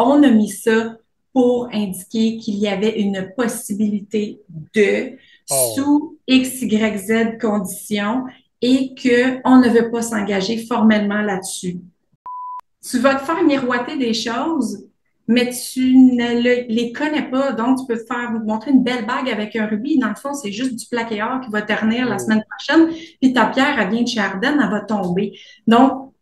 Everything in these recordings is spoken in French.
On a mis ça pour indiquer qu'il y avait une possibilité de Oh. sous X, Y, Z conditions et qu'on ne veut pas s'engager formellement là-dessus. Tu vas te faire miroiter des choses, mais tu les connais pas. Donc, tu peux te faire montrer une belle bague avec un rubis. Dans le fond, c'est juste du plaqué or qui va ternir la Hmm. semaine prochaine. Puis ta pierre, elle vient de chez Ardennes, elle va tomber. Donc,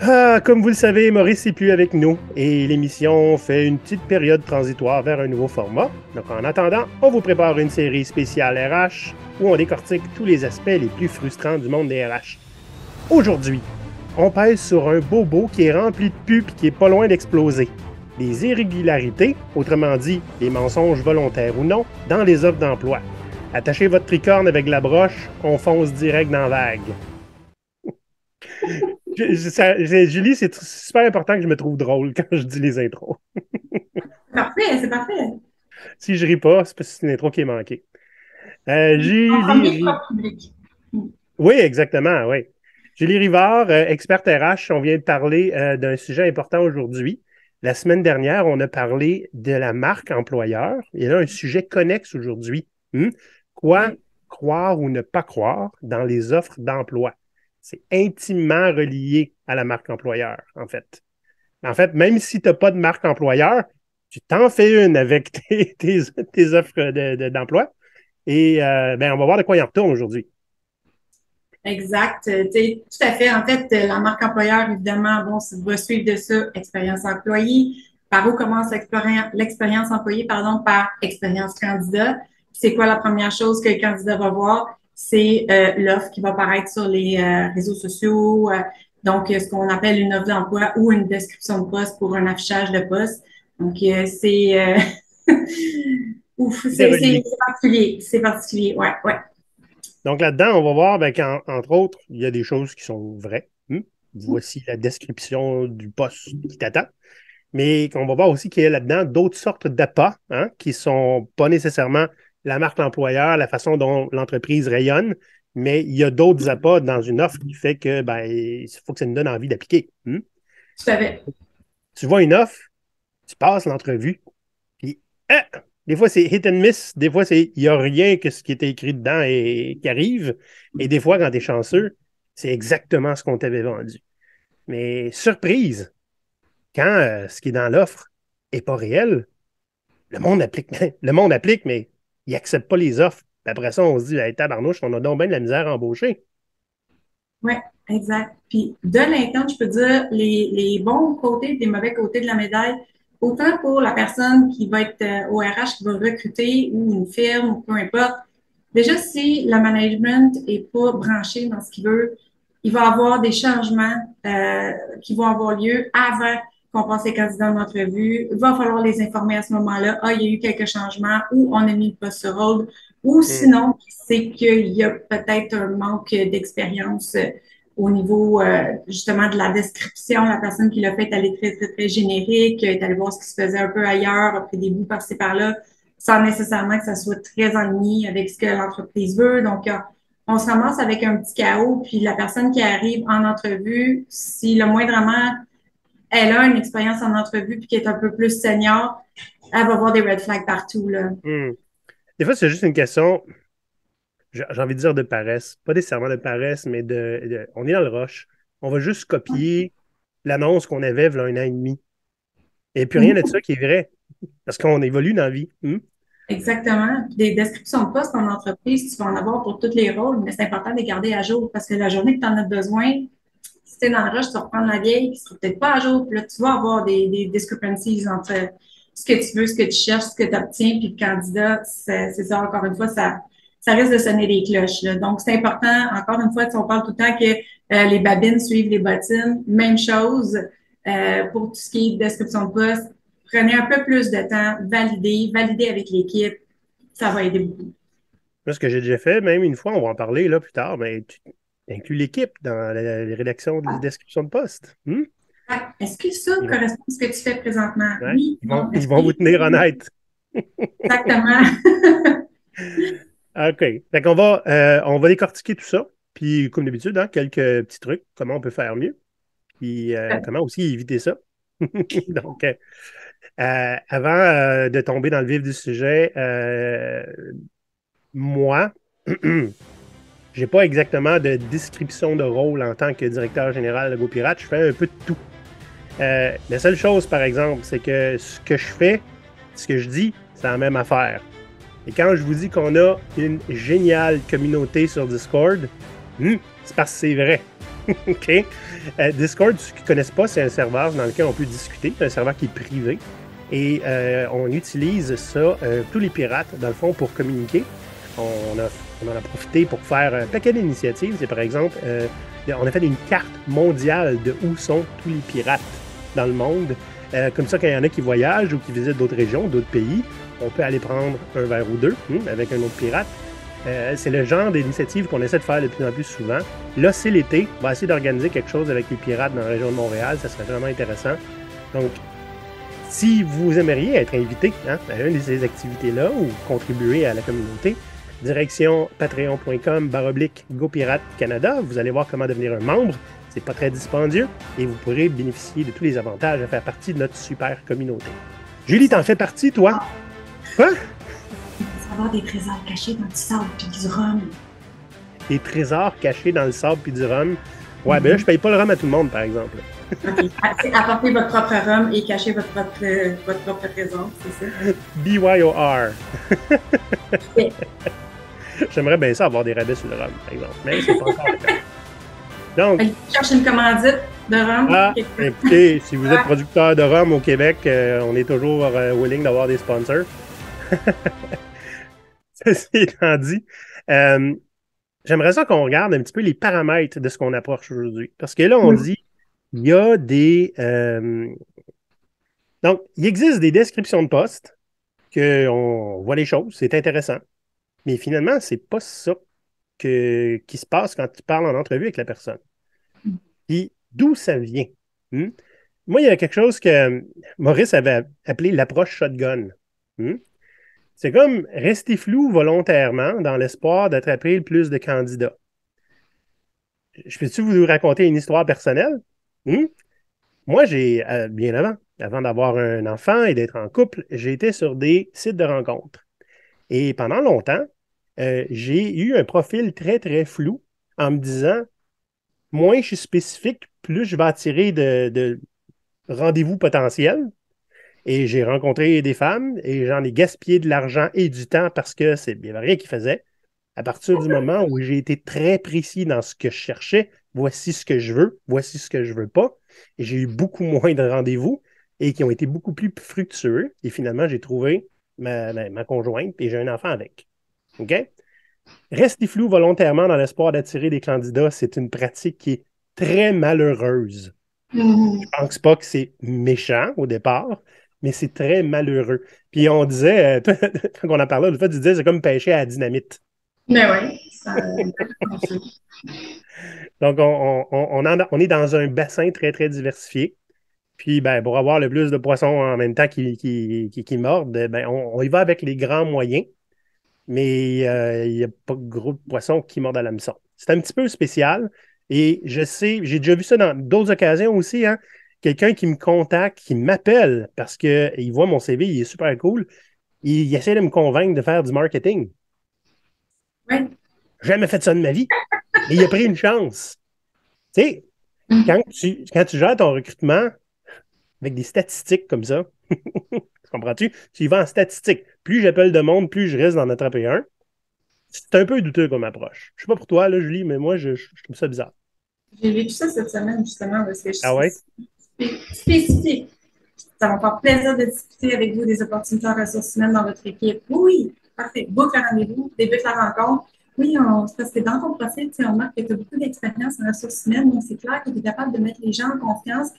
Ah, comme vous le savez, Maurice n'est plus avec nous et l'émission fait une petite période transitoire vers un nouveau format. Donc, en attendant, on vous prépare une série spéciale RH où on décortique tous les aspects les plus frustrants du monde des RH. Aujourd'hui, on pèse sur un bobo qui est rempli de pus et qui est pas loin d'exploser. Les irrégularités, autrement dit, les mensonges volontaires ou non, dans les offres d'emploi. Attachez votre tricorne avec la broche, on fonce direct dans la vague. Julie, c'est super important que je me trouve drôle quand je dis les intros. c'est parfait, c'est parfait. Si je ris pas, c'est parce que c'est une intro qui est manquée. En Julie premier Rivard. propre public. Oui, exactement, oui. Julie Rivard, experte RH, on vient de parler d'un sujet important aujourd'hui. La semaine dernière, on a parlé de la marque employeur. Il y a un sujet connexe aujourd'hui. Hmm? Quoi Oui, croire ou ne pas croire dans les offres d'emploi? C'est intimement relié à la marque employeur, en fait. En fait, même si tu n'as pas de marque employeur, tu t'en fais une avec tes offres d'emploi. Et ben, on va voir de quoi il en retourne aujourd'hui. exact. Tout à fait. En fait, la marque employeur, évidemment, bon, va suivre de ça expérience employée. Par où commence l'expérience employée, pardon, par expérience candidat. C'est quoi la première chose que le candidat va voir? C'est l'offre qui va apparaître sur les réseaux sociaux. Donc, ce qu'on appelle une offre d'emploi ou une description de poste pour un affichage de poste. Donc, ouf, Tout est relié. c'est particulier. C'est particulier. Ouais, ouais. Donc là-dedans, on va voir ben, qu'entre autres, il y a des choses qui sont vraies. Voici la description du poste qui t'attend. Mais qu'on va voir aussi qu'il y a là-dedans d'autres sortes d'appâts qui ne sont pas nécessairement la marque employeur, la façon dont l'entreprise rayonne, mais il y a d'autres appâts dans une offre qui fait que ben, il faut que ça nous donne envie d'appliquer. Tout à fait. Tu vois une offre, tu passes l'entrevue, puis ah, des fois c'est hit and miss, des fois c'est il n'y a rien que ce qui était écrit dedans et qui arrive, et des fois quand tu es chanceux, c'est exactement ce qu'on t'avait vendu. Mais surprise, quand ce qui est dans l'offre n'est pas réel, le monde applique, le monde applique, mais il n'accepte pas les offres. Puis après ça, on se dit, hey, tabarnouche, on a donc bien de la misère à embaucher. Oui, exact. Puis de l'interne, je peux dire les bons côtés et les mauvais côtés de la médaille, autant pour la personne qui va être au RH, qui va recruter ou une firme ou peu importe. Déjà, si le management est pas branché dans ce qu'il veut, il va y avoir des changements qui vont avoir lieu avant qu'on passe les candidats en entrevue. Il va falloir les informer à ce moment-là. Ah, il y a eu quelques changements ou on a mis le poste sur hold. Ou Hum. sinon, c'est qu'il y a peut-être un manque d'expérience au niveau justement de la description. La personne qui l'a fait, elle est très, très, très générique, est allée voir ce qui se faisait un peu ailleurs, a pris des bouts par-ci par-là, sans nécessairement que ça soit très en ligne avec ce que l'entreprise veut. Donc, on se ramasse avec un petit chaos, puis la personne qui arrive en entrevue, si le moindrement elle a une expérience en entrevue puis qui est un peu plus senior, elle va voir des red flags partout, là. Hum. Des fois, c'est juste une question, j'ai envie de dire de paresse. Pas nécessairement de paresse, mais on est dans le rush. On va juste copier l'annonce qu'on avait il y a un an et demi. Et puis rien de ça qui est vrai, parce qu'on évolue dans la vie. Exactement. Puis des descriptions de poste en entreprise, tu vas en avoir pour tous les rôles, mais c'est important de les garder à jour parce que la journée que tu en as besoin, si tu es dans le rush, tu vas reprendre la vieille qui ne sera peut-être pas à jour. Puis là, tu vas avoir des discrepancies entre ce que tu veux, ce que tu cherches, ce que tu obtiens, puis le candidat, c'est ça, encore une fois, ça risque de sonner des cloches, là. Donc, c'est important, encore une fois, on parle tout le temps que les babines suivent les bottines. Même chose pour tout ce qui est description de poste. Prenez un peu plus de temps, validez avec l'équipe. Ça va aider beaucoup. Moi, ce que j'ai déjà fait, même une fois, on va en parler là plus tard, mais tu inclus l'équipe dans la rédaction de description de poste. Est-ce que ça Ils vont, correspond à ce que tu fais présentement? ouais, Oui, ils vont, non, ils est-ce vont vous tenir que... honnête. Exactement. OK. Fait qu'on va décortiquer tout ça. Puis, comme d'habitude, hein, quelques petits trucs, comment on peut faire mieux, puis comment aussi éviter ça. Donc, avant de tomber dans le vif du sujet, moi, j'ai pas exactement de description de rôle en tant que directeur général de GoPirate. Je fais un peu de tout. La seule chose, par exemple, c'est que ce que je fais, ce que je dis, c'est la même affaire. Et quand je vous dis qu'on a une géniale communauté sur Discord, c'est parce que c'est vrai. OK? Discord, ceux qui ne connaissent pas, c'est un serveur dans lequel on peut discuter. C'est un serveur qui est privé. Et on utilise ça, tous les pirates, dans le fond, pour communiquer. On en a profité pour faire un paquet d'initiatives. C'est par exemple, on a fait une carte mondiale de où sont tous les pirates dans le monde. Comme ça, quand il y en a qui voyagent ou qui visitent d'autres régions, d'autres pays, on peut aller prendre un verre ou deux avec un autre pirate. C'est le genre d'initiative qu'on essaie de faire de plus en plus souvent. Là, c'est l'été. On va essayer d'organiser quelque chose avec les pirates dans la région de Montréal. Ça serait vraiment intéressant. Donc, si vous aimeriez être invité à une de ces activités-là ou contribuer à la communauté, direction patreon.com/GoPirate Canada. Vous allez voir comment devenir un membre. C'est pas très dispendieux et vous pourrez bénéficier de tous les avantages à faire partie de notre super communauté. Julie, t'en fais partie, toi? Quoi? Il va y avoir des trésors cachés dans du sable et du rhum. Des trésors cachés dans le sable et du rhum. Ouais, ben là, je paye pas le rhum à tout le monde, par exemple. OK. Apportez votre propre rhum et cachez votre propre trésor, c'est ça? BYOR. J'aimerais bien ça avoir des rabais sur le rhum, par exemple, mais c'est pas encore le cas. Donc, cherche une commandite de rhum. Écoutez, si vous êtes producteur de rhum au Québec, on est toujours willing d'avoir des sponsors. Ceci étant dit, j'aimerais ça qu'on regarde un petit peu les paramètres de ce qu'on approche aujourd'hui. Parce que là, on dit, il y a des... Donc, il existe des descriptions de postes, qu'on voit les choses, c'est intéressant. Mais finalement, c'est pas ça qui se passe quand tu parles en entrevue avec la personne. Puis, d'où ça vient? Moi, il y a quelque chose que Maurice avait appelé l'approche shotgun. C'est comme rester flou volontairement dans l'espoir d'attraper le plus de candidats. Je peux-tu vous raconter une histoire personnelle? Moi, j'ai, bien avant d'avoir un enfant et d'être en couple, j'ai été sur des sites de rencontres. Et pendant longtemps, j'ai eu un profil très, très flou en me disant, moins je suis spécifique, plus je vais attirer de rendez-vous potentiels. Et j'ai rencontré des femmes et j'en ai gaspillé de l'argent et du temps parce que il n'y avait rien qui faisait. À partir du moment où j'ai été très précis dans ce que je cherchais, voici ce que je veux, voici ce que je veux pas. Et j'ai eu beaucoup moins de rendez-vous et qui ont été beaucoup plus fructueux. Et finalement, j'ai trouvé ma conjointe et j'ai un enfant avec. OK? Rester flou volontairement dans l'espoir d'attirer des candidats, c'est une pratique qui est très malheureuse. Je pense pas que c'est méchant au départ, mais c'est très malheureux. Puis on disait, quand on en parlait, le fait, tu disais, c'est comme pêcher à la dynamite. Mais oui. Donc, on est dans un bassin très, très diversifié. Puis, ben, pour avoir le plus de poissons en même temps qui mordent, ben, on y va avec les grands moyens, mais il n'y a pas de gros poissons qui mordent à l'hameçon. C'est un petit peu spécial. Et je sais, j'ai déjà vu ça dans d'autres occasions aussi, hein. Quelqu'un qui me contacte, qui m'appelle parce qu'il voit mon CV, il est super cool. Il essaie de me convaincre de faire du marketing. Oui. J'ai jamais fait ça de ma vie. Mais il a pris une chance. Tu sais, quand tu gères ton recrutement avec des statistiques comme ça, comprends-tu? Tu y vas en statistiques. Plus j'appelle de monde, plus je risque d'en attraper un. C'est un peu douteux comme approche. Je sais pas pour toi, là, Julie, mais moi, je trouve ça bizarre. J'ai vécu ça cette semaine, justement, parce que je Ah ouais? suis spécifique. Ça va me faire plaisir de discuter avec vous des opportunités en ressources humaines dans votre équipe. Oui, parfait. Book le rendez-vous, débute la rencontre. Oui, parce que dans ton profil, on remarque que tu as beaucoup d'expérience en ressources humaines, donc c'est clair que tu es capable de mettre les gens en confiance,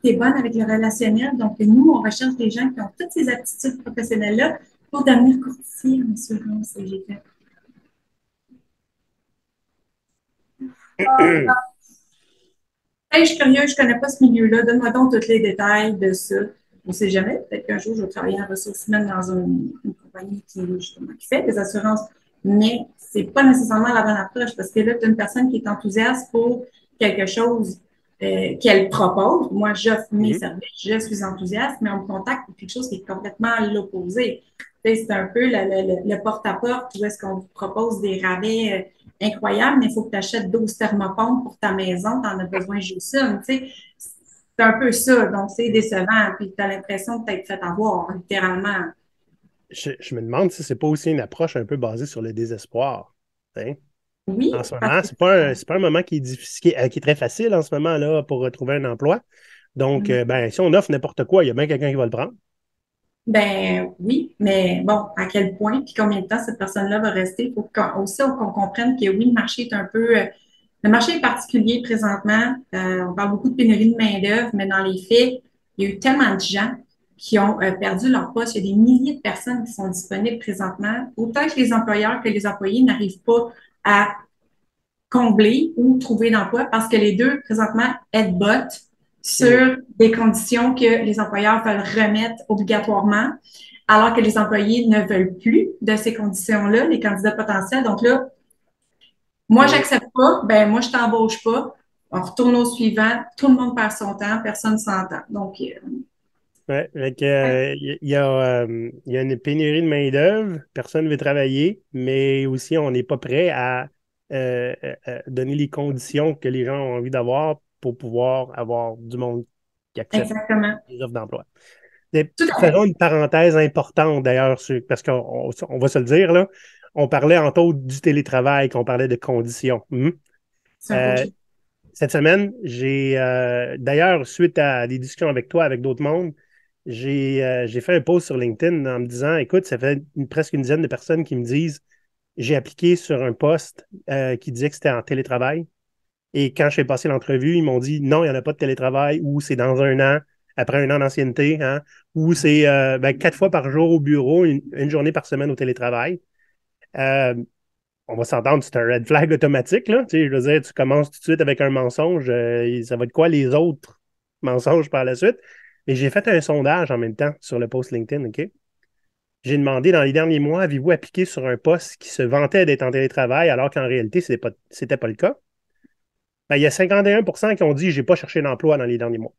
tu es bonne avec le relationnel. Donc, nous, on recherche des gens qui ont toutes ces aptitudes professionnelles-là pour devenir courtier en assurance. J'ai fait. Hey, je suis curieuse, je ne connais pas ce milieu-là. Donne-moi donc tous les détails de ça. On ne sait jamais. Peut-être qu'un jour, je vais travailler en ressources humaines dans une compagnie qui fait des assurances. mais c'est pas nécessairement la bonne approche parce que là, tu as une personne qui est enthousiaste pour quelque chose qu'elle propose. Moi, j'offre mes Mhm. services, je suis enthousiaste, mais on me contacte pour quelque chose qui est complètement à l'opposé. C'est un peu le porte-à-porte où est-ce qu'on vous propose des rabais incroyables, mais il faut que tu achètes 12 thermopompes pour ta maison, tu en as besoin juste ça. C'est un peu ça, donc c'est décevant, puis tu as l'impression de t'être fait avoir, littéralement. Je me demande si c'est pas aussi une approche un peu basée sur le désespoir. Hein? Oui, En ce parce moment, que c'est pas un moment qui est difficile, qui est très facile en ce moment là pour retrouver un emploi. Donc, ben, si on offre n'importe quoi, il y a bien quelqu'un qui va le prendre. ben oui, mais bon, à quel point, puis combien de temps cette personne-là va rester? Il faut aussi qu'on comprenne que oui, le marché est un peu, le marché est particulier présentement. On parle beaucoup de pénurie de main-d'œuvre, mais dans les faits, il y a eu tellement de gens qui ont perdu leur poste. Il y a des milliers de personnes qui sont disponibles présentement. Autant que les employeurs que les employés n'arrivent pas à combler ou trouver d'emploi parce que les deux, présentement, headbutt Mhm. sur des conditions que les employeurs veulent remettre obligatoirement, alors que les employés ne veulent plus de ces conditions-là, les candidats potentiels. Donc là, moi, Mhm. j'accepte pas, ben moi, je t'embauche pas. On retourne au suivant, tout le monde perd son temps, personne s'entend. Donc, Ouais, fait que, ouais, il y a une pénurie de main-d'œuvre, personne ne veut travailler, mais aussi on n'est pas prêt à donner les conditions que les gens ont envie d'avoir pour pouvoir avoir du monde qui accepte exactement. les offres d'emploi. Tout à fait. Faisons une parenthèse importante d'ailleurs, parce qu'on va se le dire, là, on parlait entre autres du télétravail, qu'on parlait de conditions. C'est un faux Euh, jeu. Cette semaine, j'ai d'ailleurs, suite à des discussions avec toi, avec d'autres mondes, j'ai fait un post sur LinkedIn en me disant, écoute, ça fait presque une dizaine de personnes qui me disent, j'ai appliqué sur un poste qui disait que c'était en télétravail. Et quand je fais passer l'entrevue, ils m'ont dit, non, il n'y en a pas de télétravail, ou c'est dans un an, après un an d'ancienneté, hein, ou c'est ben, 4 fois par jour au bureau, une journée par semaine au télétravail. Euh, on va s'entendre, c'est un red flag automatique, là. Tu sais, je veux dire, tu commences tout de suite avec un mensonge, ça va être quoi les autres mensonges par la suite? Mais j'ai fait un sondage en même temps sur le post LinkedIn, OK? J'ai demandé dans les derniers mois, avez-vous appliqué sur un poste qui se vantait d'être en télétravail alors qu'en réalité, c'était pas le cas? Ben, il y a 51% qui ont dit j'ai pas cherché d'emploi dans les derniers mois.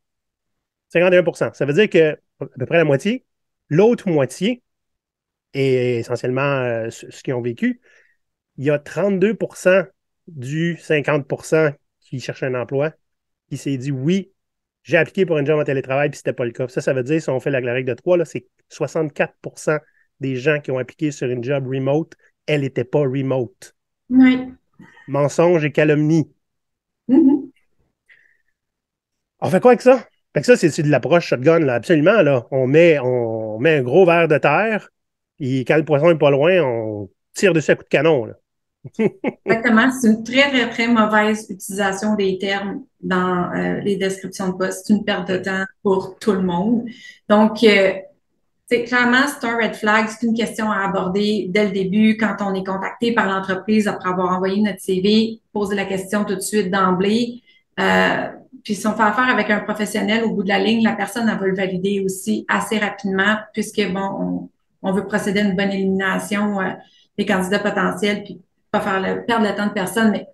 51%. Ça veut dire que à peu près la moitié. L'autre moitié, et essentiellement ce qu'ils ont vécu, il y a 32% du 50% qui cherchait un emploi qui s'est dit oui, j'ai appliqué pour une job en télétravail, puis c'était pas le cas. Ça veut dire, si on fait la règle de 3, là, c'est 64% des gens qui ont appliqué sur une job remote, elle n'était pas remote. Oui. Mensonge et calomnie. Mhm. On fait quoi avec ça? Fait que ça, c'est de l'approche shotgun, là, absolument. Là. On met un gros verre de terre, et quand le poisson n'est pas loin, on tire dessus à coups de canon. Là. Exactement. C'est une très, très, très mauvaise utilisation des termes dans les descriptions de poste. C'est une perte de Ouais. temps pour tout le monde. Donc, clairement, c'est un red flag. C'est une question à aborder dès le début quand on est contacté par l'entreprise après avoir envoyé notre CV. Poser la question tout de suite d'emblée. Euh, Puis si on fait affaire avec un professionnel au bout de la ligne, la personne, elle va le valider aussi assez rapidement puisque, bon, on veut procéder à une bonne élimination des candidats potentiels puis pas faire perdre le temps de personne, mais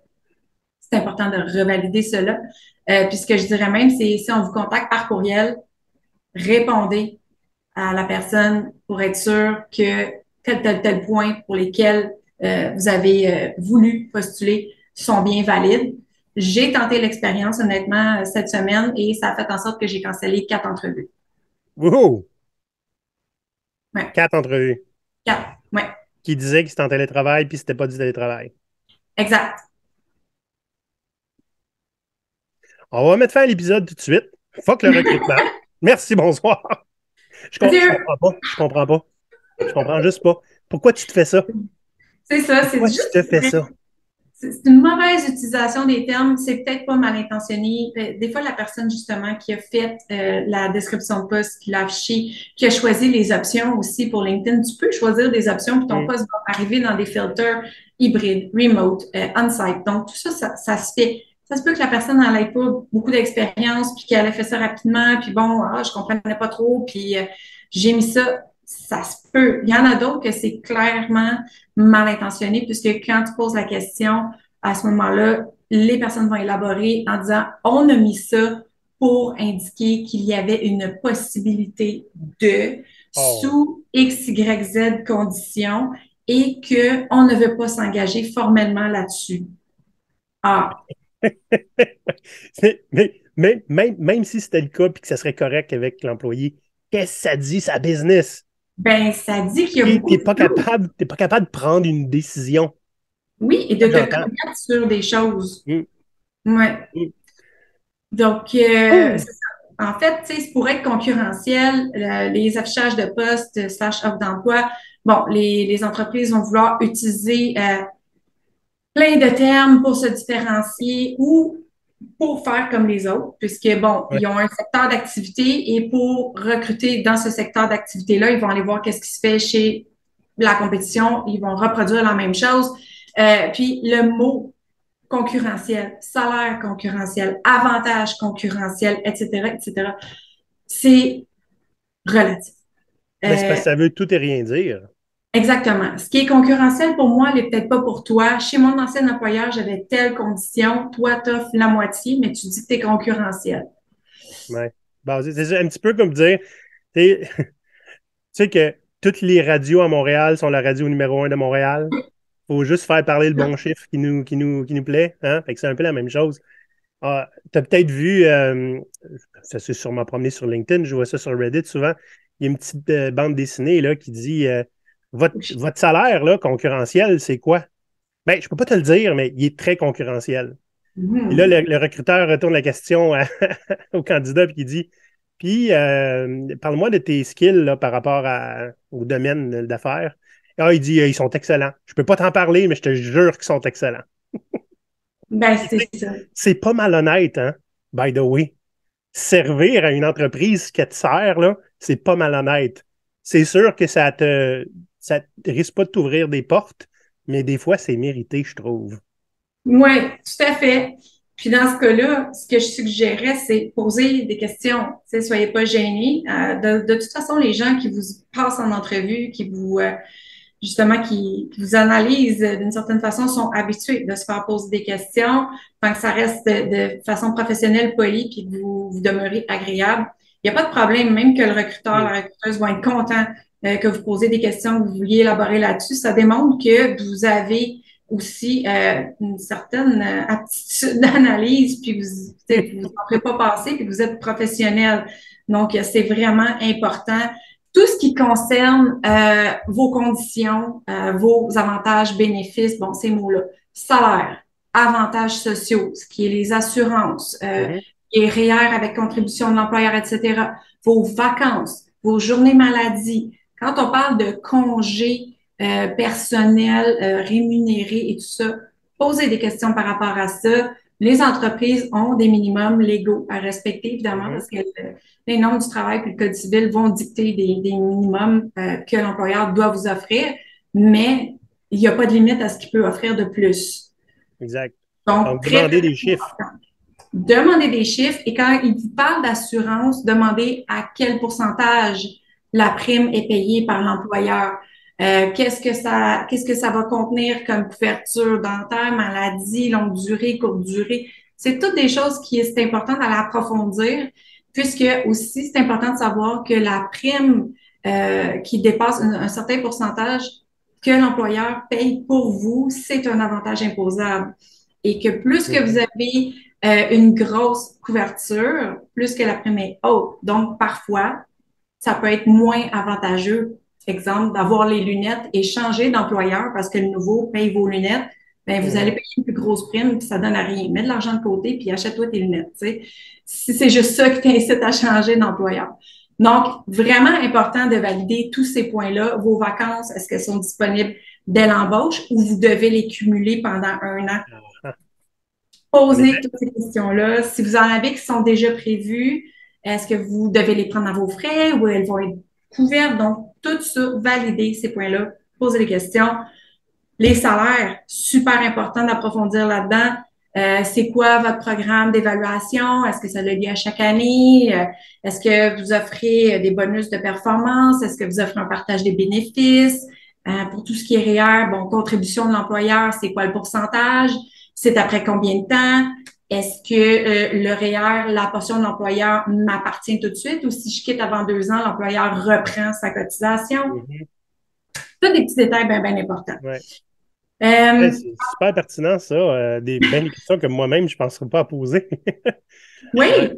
c'est important de revalider cela. Puis ce que je dirais même, c'est si on vous contacte par courriel, répondez à la personne pour être sûr que tel point pour lesquels vous avez voulu postuler sont bien valides. J'ai tenté l'expérience, honnêtement, cette semaine et ça a fait en sorte que j'ai cancellé 4 entrevues. Wouhou! Ouais, 4 entrevues 4. Ouais, qui disaient que c'était en télétravail, puis c'était pas du télétravail. exact. On va mettre fin à l'épisode tout de suite. Fuck le recrutement. Merci, bonsoir. Je Adieu. comprends pas. Je comprends pas. Je comprends juste pas. Pourquoi tu te fais ça? C'est ça, c'est Pourquoi tu te juste fais ça? c'est une mauvaise utilisation des termes. C'est peut-être pas mal intentionné. Des fois, la personne, justement, qui a fait la description de poste, qui l'a affiché, qui a choisi les options aussi pour LinkedIn, tu peux choisir des options, puis ton Hum, poste va arriver dans des filters hybrides, remote, on-site. Donc, tout ça, ça se fait. Ça se peut que la personne n'en ait pas beaucoup d'expérience, puis qu'elle a fait ça rapidement, puis bon, je comprenais pas trop, puis j'ai mis ça. ça se peut. Il y en a d'autres que c'est clairement mal intentionné, puisque quand tu poses la question, à ce moment-là, les personnes vont élaborer en disant, on a mis ça pour indiquer qu'il y avait une possibilité de, Oh. sous X, Y, Z conditions, et qu'on ne veut pas s'engager formellement là-dessus. Ah, Même si c'était le cas et que ça serait correct avec l'employé, qu'est-ce que ça dit, sa business? ben, ça dit qu'il y a T'es beaucoup t'es de pas flou. capable, t'es pas capable de prendre une décision. Oui, et Ça, de te j'entends. connaître sur des choses. Mm, Ouais. mm. Donc, Oh! c'est ça. En fait, tu sais, pour être concurrentiel, les affichages de postes slash offre d'emploi, bon, les entreprises vont vouloir utiliser plein de termes pour se différencier ou pour faire comme les autres, puisque, bon, Ouais. ils ont un secteur d'activité et pour recruter dans ce secteur d'activité-là, ils vont aller voir qu'est-ce qui se fait chez la compétition, ils vont reproduire la même chose. Puis le mot concurrentiel, salaire concurrentiel, avantage concurrentiel, etc., etc., c'est relatif. Ben, c'est parce Euh, que ça veut tout et rien dire. Exactement. Ce qui est concurrentiel pour moi, n'est peut-être pas pour toi. Chez mon ancien employeur, j'avais telle condition. Toi, tu offres la moitié, mais tu dis que tu es concurrentiel. Ouais. Bon, c'est un petit peu comme dire, tu sais tu sais que toutes les radios à Montréal sont la radio numéro 1 de Montréal. Faut juste faire parler le bon chiffre qui nous plaît. Hein? Fait que c'est un peu la même chose. Ah, tu as peut-être vu, ça s'est sûrement promené sur LinkedIn, je vois ça sur Reddit souvent. Il y a une petite bande dessinée là, qui dit votre salaire là, concurrentiel, c'est quoi? Ben, je peux pas te le dire, mais il est très concurrentiel. Et là, Mhm. le recruteur retourne la question au candidat et il dit puis parle-moi de tes skills là, par rapport au domaine d'affaires. Ah, il dit ils sont excellents. Je peux pas t'en parler, mais je te jure qu'ils sont excellents. Ben, Et tu c'est sais, ça. c'est pas malhonnête, hein, by the way. Servir à une entreprise qui te sert, là, c'est pas malhonnête. C'est sûr que ça te risque pas de t'ouvrir des portes, mais des fois, c'est mérité, je trouve. Oui, tout à fait. Puis dans ce cas-là, ce que je suggérais, c'est poser des questions. Tu sais, soyez pas gênés. De toute façon, les gens qui vous passent en entrevue, qui vous justement qui vous analysent d'une certaine façon sont habitués de se faire poser des questions. Tant que ça reste de façon professionnelle, polie, puis que vous demeurez agréable. Il n'y a pas de problème, même que le recruteur, Mm. la recruteuse vont être content que vous posez des questions, que vous vouliez élaborer là-dessus. Ça démontre que vous avez aussi une certaine aptitude d'analyse, puis vous en ferez pas passer, puis vous êtes professionnel. Donc, c'est vraiment important tout ce qui concerne vos conditions, vos avantages, bénéfices, bon, ces mots-là, salaire, avantages sociaux, ce qui est les assurances, Mhm. les REER avec contribution de l'employeur, etc., vos vacances, vos journées maladie. Quand on parle de congés personnels rémunérés et tout ça, posez des questions par rapport à ça. Les entreprises ont des minimums légaux à respecter, évidemment, Mhm. parce que les normes du travail et le Code civil vont dicter des minimums que l'employeur doit vous offrir, mais il n'y a pas de limite à ce qu'il peut offrir de plus. Exact. Donc, Donc, très, demandez très des chiffres. important. Demandez des chiffres et quand il vous parle d'assurance, demandez à quel pourcentage la prime est payée par l'employeur. Qu'est-ce que ça va contenir comme couverture dentaire, maladie, longue durée, courte durée? C'est toutes des choses qui est important d'aller approfondir, puisque aussi c'est important de savoir que la prime qui dépasse un certain pourcentage que l'employeur paye pour vous, c'est un avantage imposable. Et que plus que vous Mhm. avez une grosse couverture, plus que la prime est haute. Donc, parfois, ça peut être moins avantageux, exemple, d'avoir les lunettes et changer d'employeur parce que le nouveau paye vos lunettes. Ben, vous allez Mhm. payer une plus grosse prime, puis ça donne à rien. Mets de l'argent de côté, puis achète-toi tes lunettes. Tu sais. Si c'est juste ça qui t'incite à changer d'employeur. Donc, vraiment important de valider tous ces points-là. Vos vacances, est-ce qu'elles sont disponibles dès l'embauche ou vous devez les cumuler pendant un an? Ah, en Posez effet. toutes ces questions-là. Si vous en avez qui sont déjà prévues, est-ce que vous devez les prendre à vos frais ou elles vont être couvertes? Donc, tout ça, valider ces points-là, poser des questions. Les salaires, super important d'approfondir là-dedans. C'est quoi votre programme d'évaluation? Est-ce que ça a lieu à chaque année? Est-ce que vous offrez des bonus de performance? Est-ce que vous offrez un partage des bénéfices? Pour tout ce qui est REER, bon, contribution de l'employeur, c'est quoi le pourcentage? C'est après combien de temps? Est-ce que le REER, la portion de l'employeur m'appartient tout de suite ou si je quitte avant 2 ans, l'employeur reprend sa cotisation? Mhm. Tous des petits détails bien, bien importants. Ouais. Ouais, Euh, c'est super pertinent, ça. Des questions que moi-même, je ne penserais pas à poser. oui, Ouais.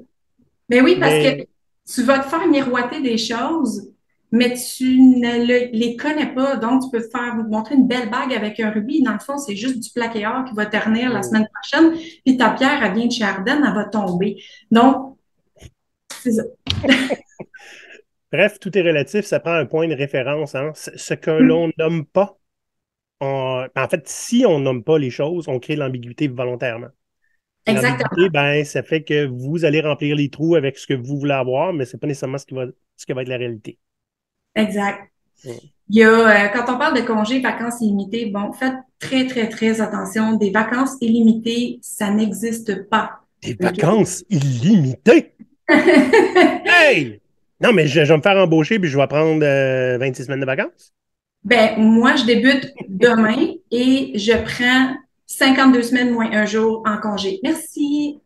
mais oui, parce que Mais tu vas te faire miroiter des choses, mais tu ne les connais pas. Donc, tu peux te faire montrer une belle bague avec un rubis. Dans le fond, c'est juste du plaqué or qui va ternir la mm, semaine prochaine. Puis ta pierre, elle vient de chez Ardennes, elle va tomber. Donc, c'est ça. bref, tout est relatif, ça prend un point de référence. Hein. Ce que l'on nomme pas, en fait, si on nomme pas les choses, on crée de l'ambiguïté volontairement. Et l'ambiguïté, Exactement. ben, ça fait que vous allez remplir les trous avec ce que vous voulez avoir, mais c'est pas nécessairement ce qui va être la réalité. Exact. Mm. Il y a, quand on parle de congés, vacances illimitées, bon, faites très, très, très attention. Des vacances illimitées, ça n'existe pas. Des OK? vacances illimitées! Hey! Non, mais je vais me faire embaucher puis je vais prendre 26 semaines de vacances. Ben, moi, je débute demain et je prends 52 semaines moins un jour en congé. Merci.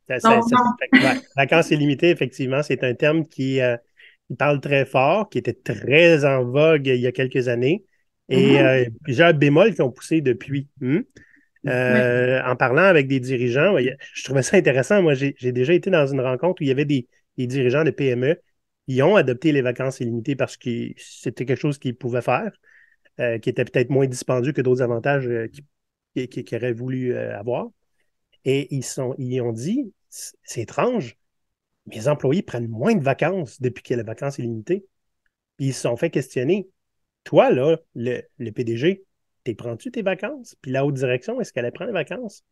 Donc, non. Ouais. Vacances illimitées, effectivement, c'est un terme qui parle très fort, qui était très en vogue il y a quelques années, et Mhm. plusieurs bémols qui ont poussé depuis. Oui. En parlant avec des dirigeants, ouais, je trouvais ça intéressant. Moi, j'ai déjà été dans une rencontre où il y avait des dirigeants de PME qui ont adopté les vacances illimitées parce que c'était quelque chose qu'ils pouvaient faire, qui était peut-être moins dispendieux que d'autres avantages qu'ils auraient voulu avoir. Et ils ont dit, c'est étrange, mes employés prennent moins de vacances depuis qu'il y a les vacances illimitées. Puis ils se sont fait questionner. Toi, là, le PDG, t'es prends-tu tes vacances? Puis la haute direction, est-ce qu'elle prend les vacances?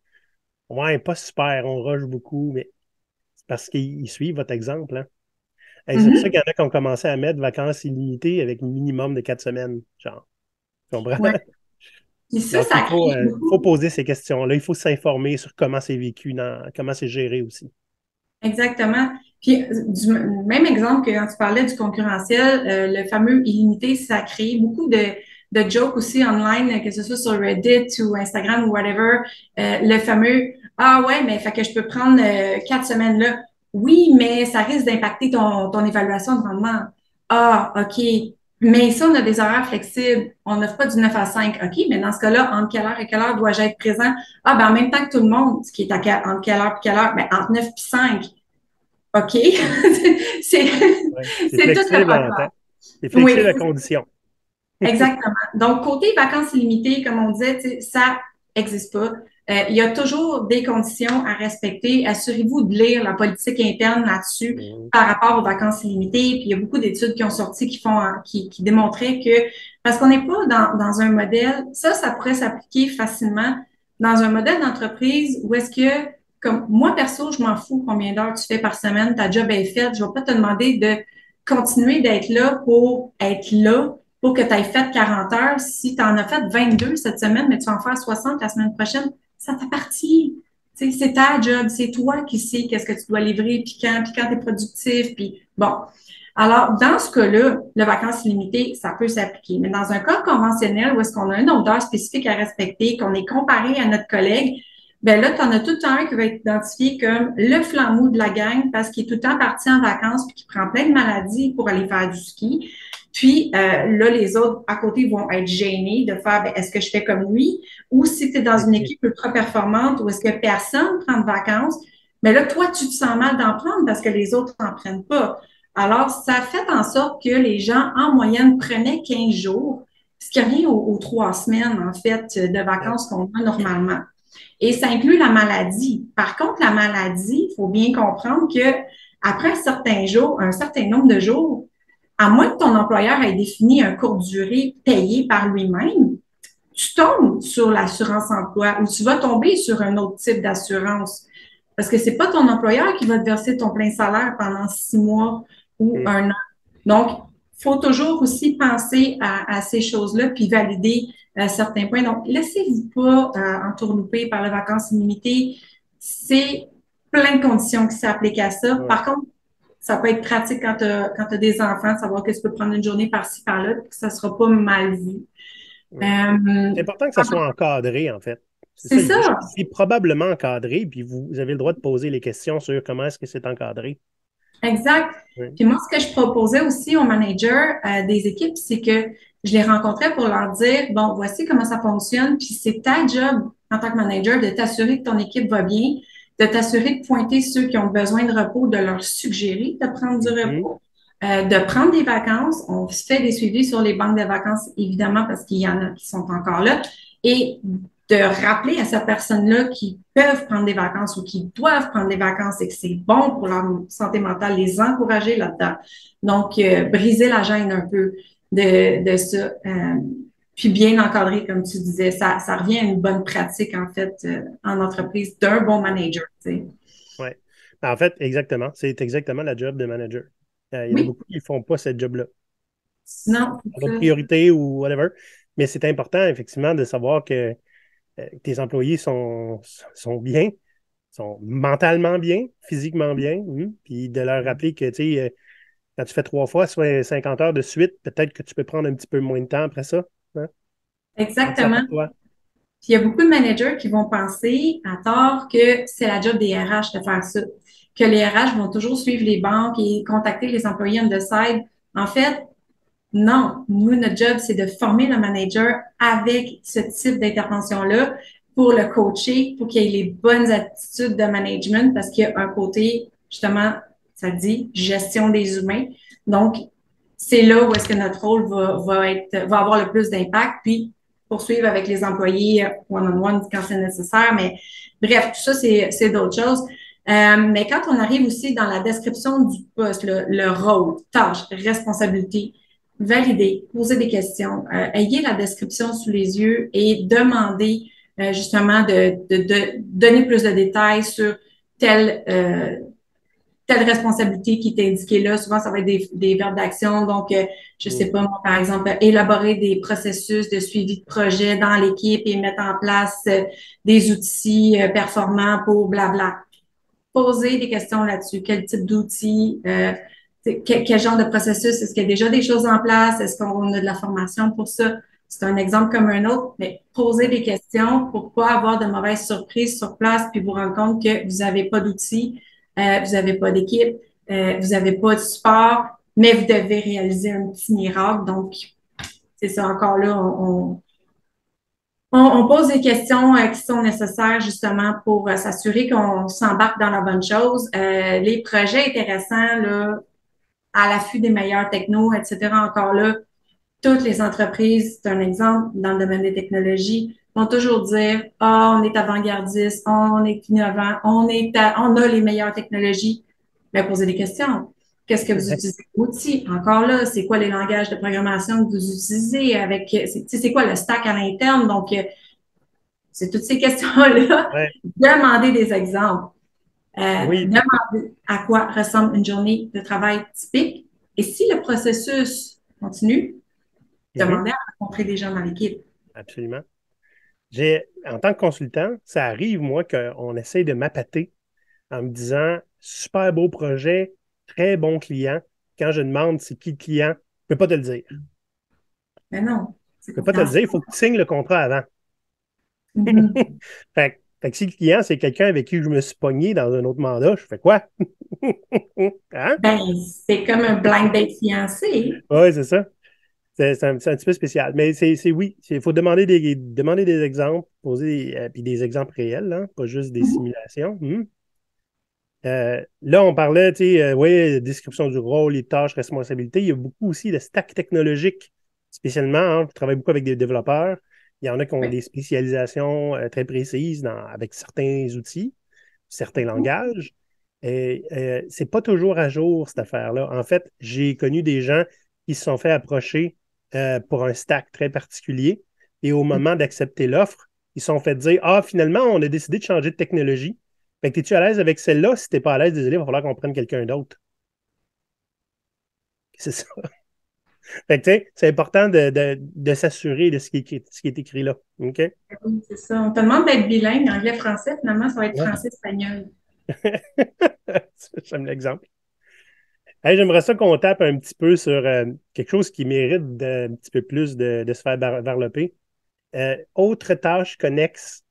Ouais, pas super, on rush beaucoup, mais c'est parce qu'ils suivent votre exemple. Hein. Et c'est pour ça Mhm. qu'il y en a qui ont commencé à mettre vacances illimitées avec un minimum de 4 semaines. Genre, tu comprends? Ouais. Puis ça, Donc, ça crée il faut beaucoup. poser ces questions-là. Il faut s'informer sur comment c'est vécu, comment c'est géré aussi. Exactement. Puis, du même exemple que quand tu parlais du concurrentiel, le fameux illimité, ça a créé beaucoup de jokes aussi online, que ce soit sur Reddit ou Instagram ou whatever. Le fameux, ah ouais, mais fait que je peux prendre 4 semaines là. Oui, mais ça risque d'impacter ton évaluation de rendement. Ah, OK. Mais ici, on a des horaires flexibles. On n'offre pas du 9 à 5. OK, mais dans ce cas-là, entre quelle heure et quelle heure dois-je être présent? Ah, ben en même temps que tout le monde, ce qui est entre quelle heure et quelle heure? Ben, entre 9 et 5. OK. c'est, Ouais. C'est c'est tout le flexible en folklore. temps. C'est Oui, flexible à condition. exactement. Donc, côté vacances illimitées, comme on disait, tu sais, ça n'existe pas. Il y a toujours des conditions à respecter. Assurez-vous de lire la politique interne là-dessus Mhm. par rapport aux vacances illimitées. Puis il y a beaucoup d'études qui ont sorti qui démontraient que parce qu'on n'est pas dans un modèle, ça pourrait s'appliquer facilement dans un modèle d'entreprise où est-ce que, comme moi perso, je m'en fous combien d'heures tu fais par semaine, ta job est faite. Je ne vais pas te demander de continuer d'être là pour être là pour que tu aies fait 40 heures. Si tu en as fait 22 cette semaine, mais tu vas en faire 60 la semaine prochaine, ça t'appartient. C'est ta job, c'est toi qui sais qu'est-ce que tu dois livrer, puis quand tu es productif, puis bon. Alors, dans ce cas-là, le vacances illimitées, ça peut s'appliquer. Mais dans un cas conventionnel où est-ce qu'on a un nombre d'heures spécifique à respecter, qu'on est comparé à notre collègue, ben là, tu en as tout le temps un qui va être identifié comme le flambeau de la gang parce qu'il est tout le temps parti en vacances puis qui prend plein de maladies pour aller faire du ski. Puis là, les autres à côté vont être gênés de faire ben, est-ce que je fais comme lui? Ou si tu es dans une équipe ultra performante où est-ce que personne prend de vacances, mais là, toi, tu te sens mal d'en prendre parce que les autres n'en prennent pas. Alors, ça fait en sorte que les gens, en moyenne, prenaient 15 jours, ce qui revient aux 3 semaines, en fait, de Ouais. vacances qu'on a normalement. Et ça inclut la maladie. Par contre, la maladie, il faut bien comprendre que après un certain jour, un certain nombre de jours, à moins que ton employeur ait défini un court durée payé par lui-même, tu tombes sur l'assurance emploi ou tu vas tomber sur un autre type d'assurance. Parce que c'est pas ton employeur qui va te verser ton plein salaire pendant 6 mois ou Mhm. un an. Donc, faut toujours aussi penser à ces choses-là puis valider certains points. Donc, laissez-vous pas entourlouper par les vacances illimitées. C'est plein de conditions qui s'appliquent à ça. Ouais. Par contre, ça peut être pratique quand tu as des enfants, de savoir que tu peux prendre une journée par-ci, par-là, puis que ça sera pas mal vu. Ouais. Euh, C'est important que ça soit encadré, en fait. C'est c'est ça, ça. c'est probablement encadré, puis vous avez le droit de poser les questions sur comment est-ce que c'est encadré. Exact. Ouais. Puis moi, ce que je proposais aussi aux managers des équipes, c'est que je les rencontrais pour leur dire, bon, voici comment ça fonctionne, puis c'est ta job en tant que manager de t'assurer que ton équipe va bien, de t'assurer de pointer ceux qui ont besoin de repos, de leur suggérer de prendre du Mhm. repos, de prendre des vacances. On se fait des suivis sur les banques de vacances, évidemment, parce qu'il y en a qui sont encore là, et de rappeler à cette personne-là qu'ils peuvent prendre des vacances ou qu'ils doivent prendre des vacances et que c'est bon pour leur santé mentale, les encourager là-dedans. Donc, briser la gêne un peu de ça. Puis bien encadrer, comme tu disais, ça revient à une bonne pratique, en fait, en entreprise d'un bon manager. Tu sais. Ouais. En fait, exactement. C'est exactement la job de manager. Il y en a Oui, beaucoup qui ne font pas cette job-là. non, Pas c'est d'autres ça. priorités ou whatever. Mais c'est important, effectivement, de savoir que tes employés sont bien, sont mentalement bien, physiquement bien, puis de leur rappeler que, tu sais, quand tu fais 3 fois, soit 50 heures de suite, peut-être que tu peux prendre un petit peu moins de temps après ça. Hein? Prends ça Exactement. pour toi. Puis il y a beaucoup de managers qui vont penser à tort que c'est la job des RH de faire ça, que les RH vont toujours suivre les banques et contacter les employés on the side. En fait, non. Nous, notre job, c'est de former le manager avec ce type d'intervention-là pour le coacher, pour qu'il ait les bonnes attitudes de management, parce qu'il y a un côté, justement, ça dit gestion des humains. Donc, c'est là où est-ce que notre rôle va avoir le plus d'impact, puis poursuivre avec les employés one-on-one quand c'est nécessaire. Mais bref, tout ça, c'est d'autres choses. Mais quand on arrive aussi dans la description du poste, le rôle, tâche, responsabilité, valider, poser des questions, ayez la description sous les yeux et demandez justement de donner plus de détails sur tel telle responsabilité qui est indiquée là. Souvent, ça va être des verbes d'action. Donc, je sais Mm. pas, moi, par exemple, élaborer des processus de suivi de projet dans l'équipe et mettre en place des outils performants pour blabla. Poser des questions là-dessus. Quel type d'outils? Quel genre de processus? Est-ce qu'il y a déjà des choses en place? Est-ce qu'on a de la formation pour ça? C'est un exemple comme un autre, mais poser Ouais. des questions pour pas avoir de mauvaises surprises sur place puis vous rendre compte que vous n'avez pas d'outils, vous n'avez pas d'équipe, vous n'avez pas de support, mais vous devez réaliser un petit miracle. Donc, c'est ça encore là, on pose des questions qui sont nécessaires justement pour s'assurer qu'on s'embarque dans la bonne chose. Les projets intéressants, là, à l'affût des meilleurs technos, etc. Encore là, toutes les entreprises, c'est un exemple dans le domaine des technologies, vont toujours dire, ah, on est avant-gardiste, on est innovant, on a les meilleures technologies. Mais posez des questions. Qu'est-ce que vous utilisez comme outil? Encore là, c'est quoi les langages de programmation que vous utilisez avec, c'est quoi le stack à l'interne? Donc, c'est toutes ces questions-là. Ouais. Demandez des exemples. Oui. Demandez à quoi ressemble une journée de travail typique. Et si le processus continue, Mhm. demandez à rencontrer des gens dans l'équipe. Absolument. En tant que consultant, ça arrive, moi, qu'on essaye de m'appâter en me disant super beau projet, très bon client. Quand je demande c'est qui le client, je ne peux pas te le dire. Je Mais non, c'est ne peux pas te le confidentiel. dire, il faut que tu signes le contrat avant. Mhm. Fait que si le client, c'est quelqu'un avec qui je me suis pogné dans un autre mandat, je fais quoi? Hein? Ben, c'est comme un blind date fiancé. Oui, c'est ça. C'est un petit peu spécial. Mais oui, il faut demander des exemples, poser puis des exemples réels, hein, pas juste des Mhm. simulations. Là, on parlait, tu sais, oui, description du rôle, les tâches, responsabilités. Il y a beaucoup aussi de stack technologique, spécialement. Hein, je travaille beaucoup avec des développeurs. Il y en a qui ont Oui. des spécialisations très précises avec certains outils, certains langages. Et c'est pas toujours à jour, cette affaire-là. En fait, j'ai connu des gens qui se sont fait approcher pour un stack très particulier. Et au moment d'accepter l'offre, ils se sont fait dire, ah, finalement, on a décidé de changer de technologie. Fait que es-tu à l'aise avec celle-là? Si t'es pas à l'aise, désolé, il va falloir qu'on prenne quelqu'un d'autre. C'est ça. Fait que, tu sais, c'est important de s'assurer de ce qui est écrit là. OK? Oui, c'est ça. On te demande d'être bilingue, anglais-français, finalement, ça va être Ouais. français-espagnol. J'aime l'exemple. Hey, j'aimerais ça qu'on tape un petit peu sur quelque chose qui mérite un petit peu plus de se faire varloper. Autre tâche connexe.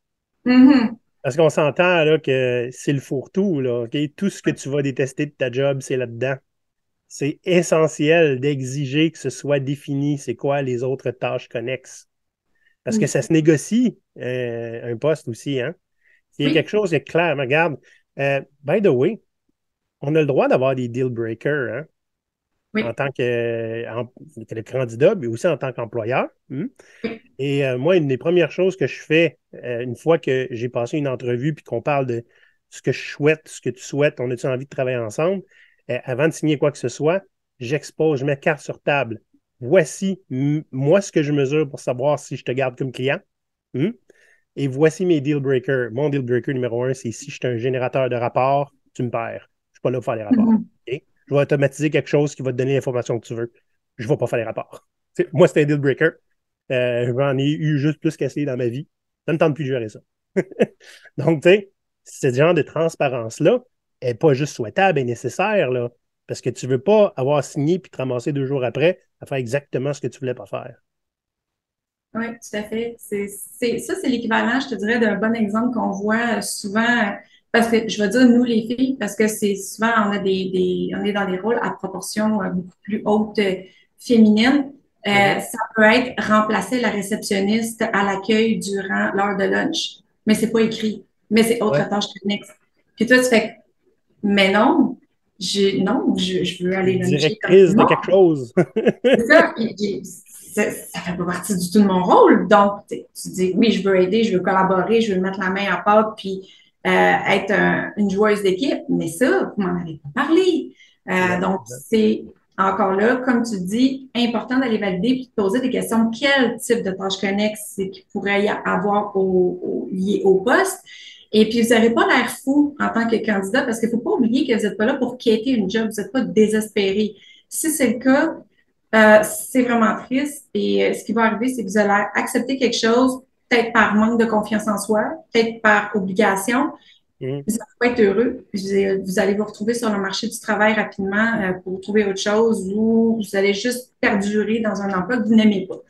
Mhm. Parce qu'on s'entend là, que c'est le fourre-tout, là, OK? Tout ce que tu vas détester de ta job, c'est là-dedans. C'est essentiel d'exiger que ce soit défini, c'est quoi les autres tâches connexes. Parce que Oui. ça se négocie, un poste aussi, hein? Il y a quelque Oui. chose de clair. Regarde, by the way, on a le droit d'avoir des deal breakers, hein? En Oui. tant que le candidat, mais aussi en tant qu'employeur. Oui. Et moi, une des premières choses que je fais, une fois que j'ai passé une entrevue puis qu'on parle de ce que je souhaite, ce que tu souhaites, on a-tu envie de travailler ensemble, avant de signer quoi que ce soit, j'expose, je mets carte sur table. Voici moi ce que je mesure pour savoir si je te garde comme client. Hmm? Et voici mes deal breakers. Mon deal breaker numéro un, c'est si je suis un générateur de rapports, tu me perds. Je ne suis pas là pour faire les rapports. Mhm. OK? Je vais automatiser quelque chose qui va te donner l'information que tu veux. Je ne vais pas faire les rapports. Moi, c'est un deal breaker. J'en ai eu juste plus qu'essayer dans ma vie. Ça ne me tente plus de gérer ça. Donc, tu sais, ce genre de transparence-là n'est pas juste souhaitable et nécessaire, là, parce que tu ne veux pas avoir signé puis te ramasser 2 jours après à faire exactement ce que tu ne voulais pas faire. Oui, tout à fait. Ça, c'est l'équivalent, je te dirais, d'un bon exemple qu'on voit souvent, parce que je vais dire nous les filles, parce que c'est souvent, on a on est dans des rôles à proportion beaucoup plus haute féminine. Mhm. Ça peut être remplacer la réceptionniste à l'accueil durant l'heure de lunch, mais c'est pas écrit, mais c'est autre Ouais. tâche connexe. Puis toi, tu fais, mais non, non, je veux aller luncher comme tout Directrice le de monde. quelque chose. C'est ça, ça fait pas partie du tout de mon rôle. Donc, tu dis, oui, je veux aider, je veux collaborer, je veux mettre la main à pâte, puis être une joueuse d'équipe. Mais ça, vous m'en avez pas parlé. Non. Donc, Non. c'est encore là, comme tu dis, important d'aller valider puis de poser des questions. Quel type de tâches connexes qu'il pourrait y avoir liées au poste? Et puis, vous n'avez pas l'air fou en tant que candidat parce qu'il ne faut pas oublier que vous n'êtes pas là pour quitter une job, vous n'êtes pas désespéré. Si c'est le cas, c'est vraiment triste. Et ce qui va arriver, c'est que vous allez accepter quelque chose, peut-être par manque de confiance en soi, peut-être par obligation. Mhm. Vous n'allez pas être heureux. Vous allez vous retrouver sur le marché du travail rapidement pour trouver autre chose ou vous allez juste perdurer dans un emploi que vous n'aimez pas. Ouais.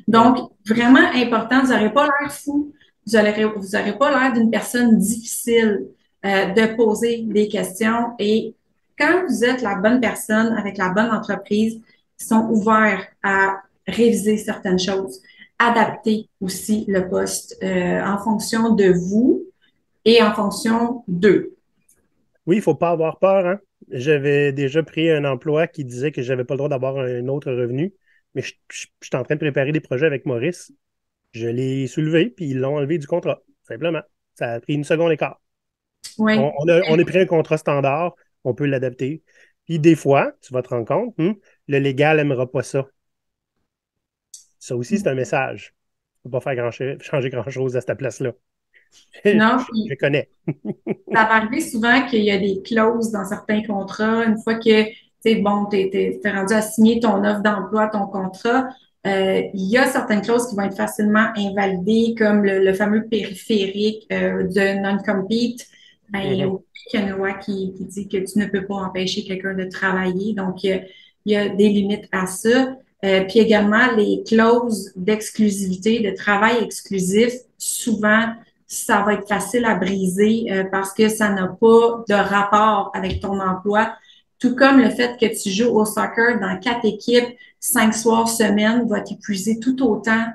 Donc, vraiment important, vous n'aurez pas l'air fou, vous n'aurez pas l'air d'une personne difficile de poser des questions. Et quand vous êtes la bonne personne avec la bonne entreprise, ils sont ouverts à réviser certaines choses, adapter aussi le poste en fonction de vous et en fonction d'eux. Oui, il ne faut pas avoir peur, hein. J'avais déjà pris un emploi qui disait que je n'avais pas le droit d'avoir un autre revenu, mais je suis en train de préparer des projets avec Maurice. Je l'ai soulevé, puis ils l'ont enlevé du contrat, simplement. Ça a pris une seconde et quart. Oui. On a pris un contrat standard, on peut l'adapter. Puis des fois, tu vas te rendre compte, le légal n'aimera pas ça. Ça aussi, c'est un message. Tu ne peux pas faire changer grand-chose à cette place-là. Je, Non, je puis connais. ça va arriver souvent qu'il y a des clauses dans certains contrats. Une fois que tu sais, bon, t'es rendu à signer ton offre d'emploi, ton contrat, il y a certaines clauses qui vont être facilement invalidées, comme le fameux périphérique de non-compete. Ben, il y a Mhm. aucune loi qui dit que tu ne peux pas empêcher quelqu'un de travailler. Donc, il y a des limites à ça. Puis également, les clauses d'exclusivité, de travail exclusif, souvent, ça va être facile à briser parce que ça n'a pas de rapport avec ton emploi. Tout comme le fait que tu joues au soccer dans 4 équipes, 5 soirs semaine, va t'épuiser tout autant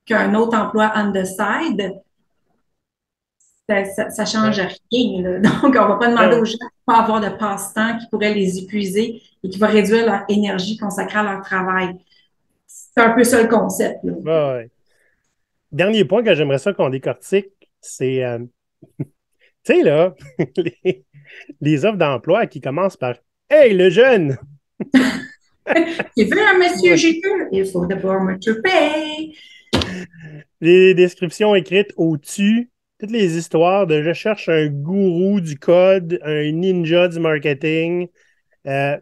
qu'un autre emploi on the side. Ça change Ouais. rien, là. Donc, on va pas demander aux Non. gens de pas avoir de passe-temps qui pourrait les épuiser et qui va réduire leur énergie consacrée à leur travail. C'est un peu ça le concept, là. Ouais, ouais. Dernier point que j'aimerais ça qu'on décortique, c'est, tu sais, là, les, les offres d'emploi qui commencent par Hey, le jeune! Tu veux un monsieur Ouais. juteux? Il faut d'abord me paye. Les descriptions écrites au-dessus, toutes les histoires de je cherche un gourou du code, un ninja du marketing. Euh,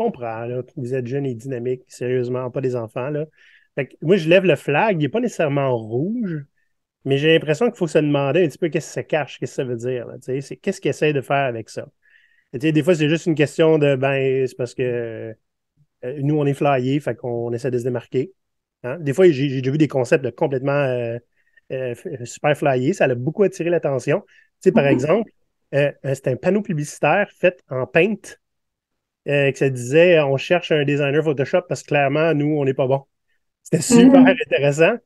comprends, là, que vous êtes jeune et dynamique, sérieusement, pas des enfants, là. Fait que moi, je lève le flag, il n'est pas nécessairement rouge, mais j'ai l'impression qu'il faut se demander un petit peu qu'est-ce que ça cache, qu'est-ce que ça veut dire, là, tu sais, qu'est-ce qu'il essaie de faire avec ça. Et, tu sais, des fois, c'est juste une question de, ben, c'est parce que nous, on est flyés, fait qu'on essaie de se démarquer. Hein. Des fois, j'ai déjà vu des concepts de complètement super flyés, ça a beaucoup attiré l'attention. Tu sais, par Mhm. exemple, c'est un panneau publicitaire fait en Paint que ça disait on cherche un designer Photoshop parce que clairement, nous, on n'est pas bon. C'était super Mhm. intéressant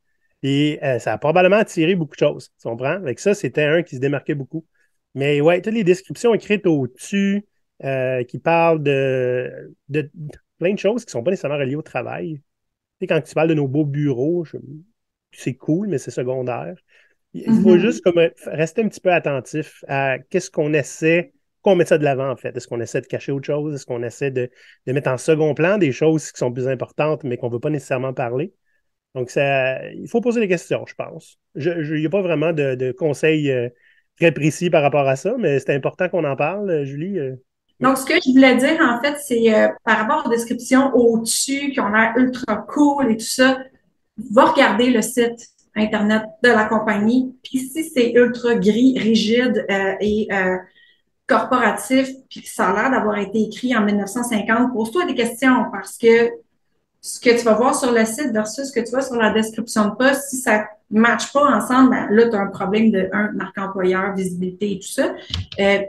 et ça a probablement attiré beaucoup de choses. Tu comprends? Avec ça, c'était un qui se démarquait beaucoup. Mais ouais, toutes les descriptions écrites au-dessus qui parlent de plein de choses qui ne sont pas nécessairement reliées au travail. Tu sais, quand tu parles de nos beaux bureaux, c'est cool, mais c'est secondaire. Il faut juste Mhm. comme, rester un petit peu attentif à qu'est-ce qu'on essaie, qu'on met ça de l'avant en fait. Est-ce qu'on essaie de cacher autre chose? Est-ce qu'on essaie de mettre en second plan des choses qui sont plus importantes, mais qu'on ne veut pas nécessairement parler? Donc, il faut poser des questions, je pense. Il n'y a pas vraiment de conseils très précis par rapport à ça, mais c'est important qu'on en parle, Julie. Oui. Donc, ce que je voulais dire, en fait, c'est par rapport aux descriptions au-dessus qui ont l'air ultra cool et tout ça, va regarder le site Internet de la compagnie. Puis si c'est ultra gris, rigide et corporatif, puis que ça a l'air d'avoir été écrit en 1950, pose-toi des questions parce que ce que tu vas voir sur le site versus ce que tu vois sur la description de poste, si ça ne matche pas ensemble, ben là, tu as un problème de marque employeur, visibilité et tout ça.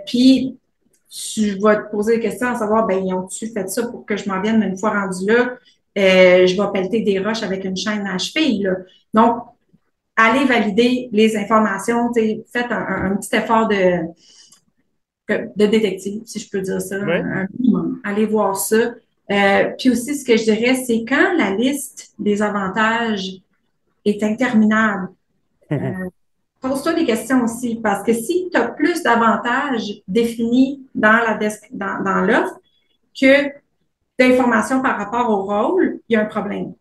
Puis, tu vas te poser des questions à savoir, ben, ils ont-tu fait ça pour que je m'en vienne, mais une fois rendu là, je vais pelleter des roches avec une chaîne à cheville, là. Donc, allez valider les informations, faites un petit effort de détective, si je peux dire ça, Ouais. un minimum. Allez voir ça. Puis aussi, ce que je dirais, c'est quand la liste des avantages est interminable, pose-toi des questions aussi, parce que si tu as plus d'avantages définis dans l'offre que d'informations par rapport au rôle, il y a un problème.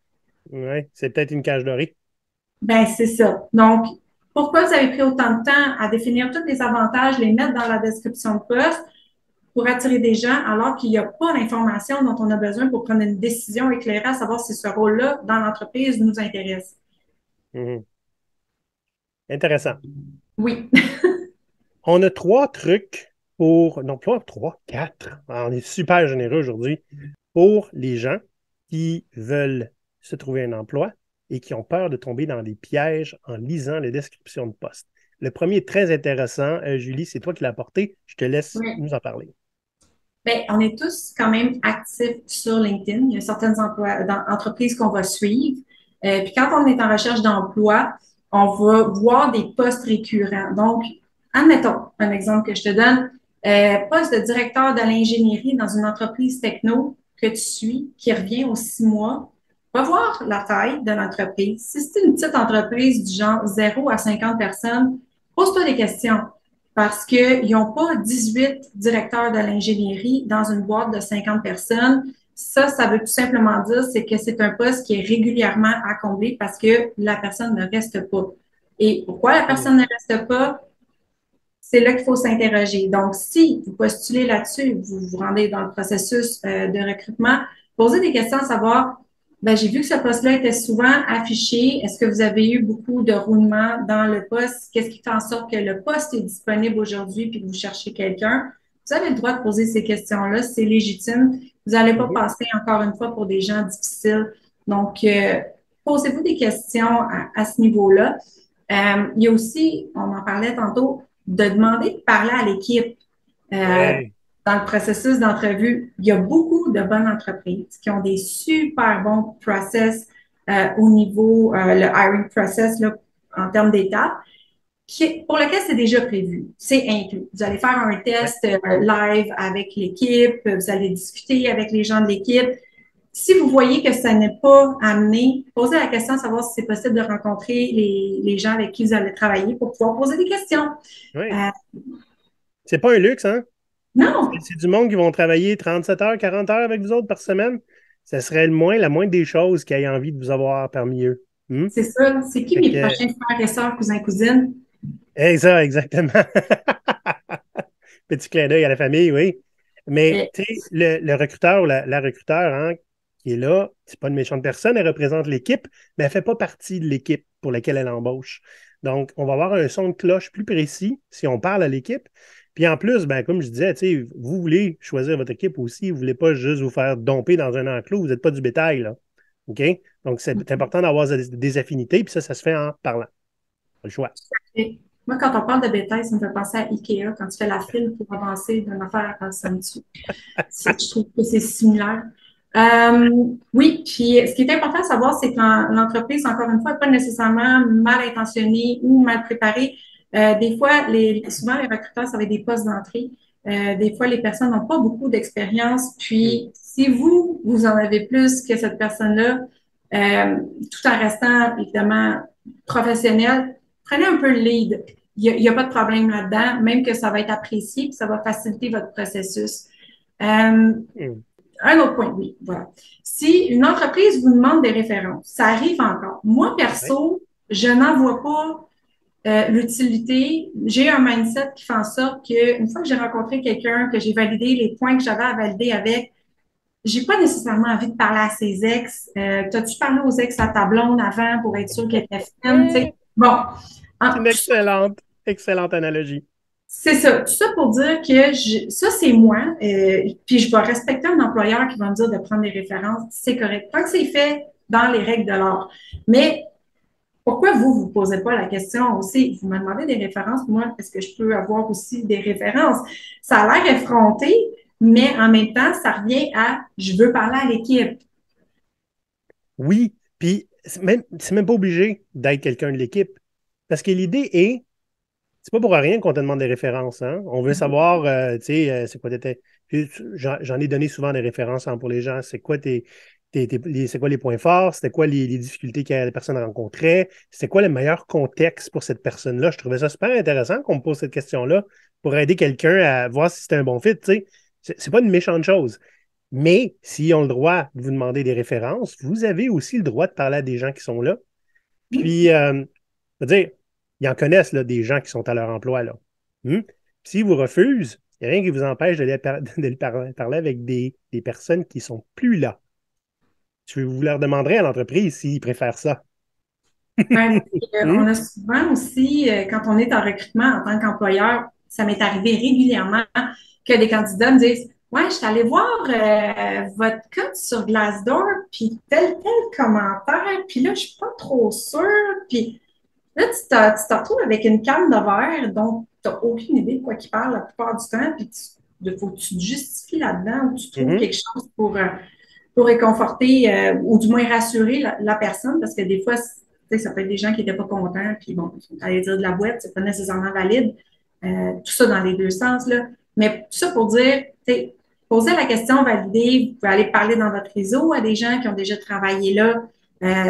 Ouais. C'est peut-être une cage dorée. Ben, c'est ça. Donc, pourquoi vous avez pris autant de temps à définir tous les avantages, les mettre dans la description de poste pour attirer des gens alors qu'il n'y a pas l'information dont on a besoin pour prendre une décision éclairée à savoir si ce rôle-là dans l'entreprise nous intéresse? Mhm. Intéressant. Oui. On a 3 trucs pour, non pas 3, 4. On est super généreux aujourd'hui pour les gens qui veulent se trouver un emploi et qui ont peur de tomber dans des pièges en lisant les descriptions de poste. Le premier est très intéressant. Julie, c'est toi qui l'as apporté. Je te laisse Oui. nous en parler. Bien, on est tous quand même actifs sur LinkedIn. Il y a certaines entreprises qu'on va suivre. Puis quand on est en recherche d'emploi, on va voir des postes récurrents. Donc, admettons un exemple que je te donne. Poste de directeur de l'ingénierie dans une entreprise techno que tu suis, qui revient aux 6 mois. Va voir la taille de l'entreprise. Si c'est une petite entreprise du genre 0 à 50 personnes, pose-toi des questions parce qu'ils n'ont pas 18 directeurs de l'ingénierie dans une boîte de 50 personnes. Ça veut tout simplement dire c'est que c'est un poste qui est régulièrement à combler parce que la personne ne reste pas. Et pourquoi la Mhm. personne ne reste pas? C'est là qu'il faut s'interroger. Donc, si vous postulez là-dessus, vous vous rendez dans le processus de recrutement, posez des questions à savoir, ben, j'ai vu que ce poste-là était souvent affiché. Est-ce que vous avez eu beaucoup de roulement dans le poste? Qu'est-ce qui fait en sorte que le poste est disponible aujourd'hui puis que vous cherchez quelqu'un? Vous avez le droit de poser ces questions-là, c'est légitime. Vous n'allez pas Mhm. passer encore une fois pour des gens difficiles. Donc, posez-vous des questions à ce niveau-là. Il y a aussi, on en parlait tantôt, de demander de parler à l'équipe Ouais. dans le processus d'entrevue. Il y a beaucoup de bonnes entreprises qui ont des super bons process au niveau, le hiring process là, en termes d'étapes, pour lequel c'est déjà prévu. C'est inclus. Vous allez faire un Ouais. test live avec l'équipe, vous allez discuter avec les gens de l'équipe. Si vous voyez que ça n'est pas amené, posez la question de savoir si c'est possible de rencontrer les gens avec qui vous allez travailler pour pouvoir poser des questions. Ouais. Euh, C'est pas un luxe, hein? non, C'est du monde qui vont travailler 37 heures, 40 heures avec vous autres par semaine. Ça serait la moindre des choses qui aient envie de vous avoir parmi eux. Hmm? c'est ça. C'est qui Fait mes que, prochains frères et sœurs, cousins, cousines? ça, exactement. Petit clin d'œil à la famille, oui. Mais, Et tu sais, le recruteur ou la recruteur hein, qui est là, c'est pas une méchante personne, elle représente l'équipe, mais elle fait pas partie de l'équipe pour laquelle elle embauche. Donc, on va avoir un son de cloche plus précis si on parle à l'équipe. Puis en plus, ben, comme je disais, tu sais, vous voulez choisir votre équipe aussi, vous voulez pas juste vous faire domper dans un enclos, vous n'êtes pas du bétail, là. OK? Donc, c'est important d'avoir des affinités, puis ça se fait en parlant. Pas le choix. Et moi, quand on parle de bétail, ça me fait penser à IKEA, quand tu fais la file pour avancer d'une affaire à ça dessus. Je trouve que c'est similaire. Euh, oui, puis ce qui est important à savoir, c'est que l'entreprise, encore une fois, n'est pas nécessairement mal intentionnée ou mal préparée. Des fois, souvent, les recruteurs, ça va être des postes d'entrée. Des fois, les personnes n'ont pas beaucoup d'expérience. Hmm. Puis, si vous en avez plus que cette personne-là, tout en restant évidemment professionnel, prenez un peu le lead. Il y a pas de problème là-dedans, même que ça va être apprécié, puis ça va faciliter votre processus. Euh, Hmm. un autre point, oui, voilà. Si une entreprise vous demande des références, ça arrive encore. Moi, Ouais. perso, je n'en vois pas l'utilité. J'ai un mindset qui fait en sorte que une fois que j'ai rencontré quelqu'un, que j'ai validé les points que j'avais à valider avec, j'ai pas nécessairement envie de parler à ses ex. T'as-tu parlé aux ex à ta blonde avant pour être sûr qu'elle était fine? Eh, Bon, c'est une tout ça excellente analogie. c'est ça. Tout ça pour dire que ça, c'est moi. Puis je vais respecter un employeur qui va me dire de prendre des références. C'est correct. Tant que c'est fait dans les règles de l'art. Mais pourquoi vous posez pas la question aussi? Vous me demandez des références. Moi, est-ce que je peux avoir aussi des références? Ça a l'air effronté, mais en même temps, ça revient à je veux parler à l'équipe. Oui, puis c'est même pas obligé d'être quelqu'un de l'équipe. Parce que l'idée est, c'est pas pour rien qu'on te demande des références, hein? On veut savoir, tu sais, c'est quoi j'en ai donné souvent des références hein, pour les gens. C'est quoi c'est quoi les points forts? C'était quoi les difficultés que la personne rencontrait? C'était quoi le meilleur contexte pour cette personne-là? Je trouvais ça super intéressant qu'on me pose cette question-là pour aider quelqu'un à voir si c'est un bon fit, tu sais. C'est pas une méchante chose. Mais s'ils ont le droit de vous demander des références, vous avez aussi le droit de parler à des gens qui sont là. Puis, je veux dire, ils en connaissent là, des gens qui sont à leur emploi. Là. Hmm? S'ils vous refusent, il n'y a rien qui vous empêche de parler avec des personnes qui ne sont plus là. Vous leur demanderez à l'entreprise s'ils préfèrent ça. Ouais, on Hmm? a souvent aussi, quand on est en recrutement en tant qu'employeur, ça m'est arrivé régulièrement que des candidats me disent ouais, je suis allée voir votre code sur Glassdoor, puis tel commentaire, puis là, je suis pas trop sûre. Puis là, tu te retrouves avec une canne de verre dont tu n'as aucune idée de quoi il parle la plupart du temps, puis il faut que tu te justifies là-dedans ou tu trouves Mhm. quelque chose pour réconforter ou du moins rassurer la personne, parce que des fois, ça peut être des gens qui n'étaient pas contents, puis bon, ils sont allés dire de la boîte, c'est pas nécessairement valide. Tout ça dans les deux sens, là. Mais tout ça pour dire, poser la question, valider, vous pouvez aller parler dans votre réseau à des gens qui ont déjà travaillé là.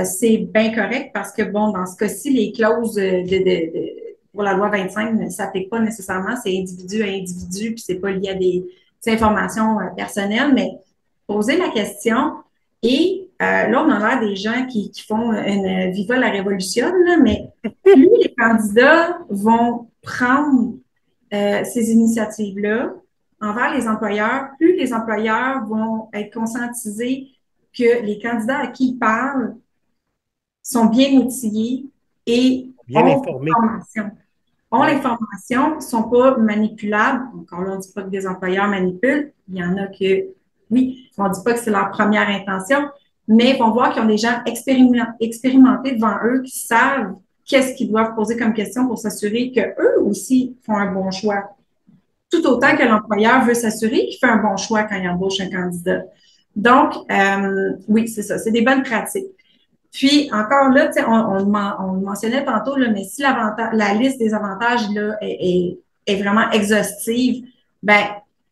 C'est bien correct parce que, bon, dans ce cas-ci, les clauses pour la loi 25 ne s'appliquent pas nécessairement. C'est individu à individu, puis c'est pas lié à des informations personnelles, mais poser la question. Et là, on a l'air des gens qui font une Viva la Révolution, là, mais plus les candidats vont prendre ces initiatives-là envers les employeurs, plus les employeurs vont être conscientisés que les candidats à qui ils parlent sont bien outillés et Bien ont informé. l'information. Ont Ouais. l'information, ne sont pas manipulables. Encore là, on ne dit pas que des employeurs manipulent. Il y en a que, oui, on ne dit pas que c'est leur première intention, mais ils vont voir qu'ils ont des gens expérimentés devant eux qui savent qu'est-ce qu'ils doivent poser comme question pour s'assurer qu'eux aussi font un bon choix. Tout autant Ouais. que l'employeur veut s'assurer qu'il fait un bon choix quand il embauche un candidat. Donc, oui, c'est ça, c'est des bonnes pratiques. Puis, encore là, on le mentionnait tantôt, là, mais si la liste des avantages là, est vraiment exhaustive, ben,